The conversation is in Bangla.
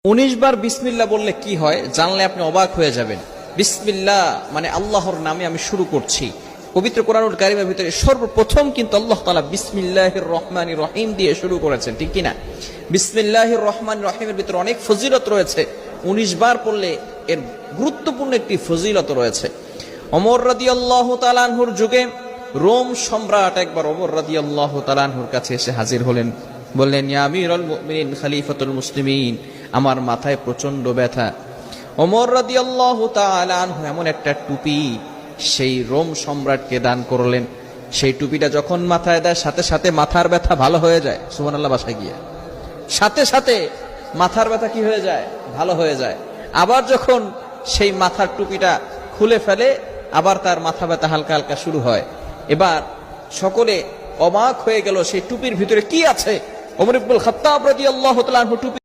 19 বার বিসমিল্লাহ বললে কি হয় জানলে আপনি অবাক হয়ে যাবেন। বিসমিল্লাহ মানে আল্লাহর নামে আমি শুরু করছি। পবিত্র কোরআনুল কারীমের ভিতরে সর্বপ্রথম কিন্তু আল্লাহ তাআলা বিসমিল্লাহির রহমানির রহিম দিয়ে শুরু করেছেন, ঠিক কি না? বিসমিল্লাহির রহমানির রহিমের ভিতরে অনেক ফজিলত রয়েছে। 19 বার পড়লে এর গুরুত্বপূর্ণ একটি ফজিলত রয়েছে। ওমর রাদিয়াল্লাহু তাআলা আনহুর যুগে রোম সম্রাট একবার ওমর রাদিয়াল্লাহু তাআলা আনহুর কাছে এসে হাজির হলেন। বললেন, ইয়া আমিরুল মুমিনিন খলিফাতুল মুসলিমিন, আমার মাথায় প্রচন্ড ব্যথা। ওমর রাদিয়াল্লাহু তাআলা আনহু এমন একটা টুপি সেই রোম সম্রাটকে দান করলেন। সেই টুপিটা যখন মাথায় দেয় সাথে সাথে মাথার ব্যথা ভালো হয়ে যায়। সুবহানাল্লাহ, বাসায় গিয়ে সাথে সাথে মাথার ব্যথা কি হয়ে যায়? ভালো হয়ে যায়। আবার যখন সেই মাথার টুপিটা খুলে ফেলে আবার তার মাথা ব্যথা হালকা হালকা শুরু হয়। এবার সকলে অবাক হয়ে গেল সেই টুপির ভিতরে কি আছে। ওমর ইবনুল খাত্তাব রাদিয়াল্লাহু তাআলা আনহু টুপি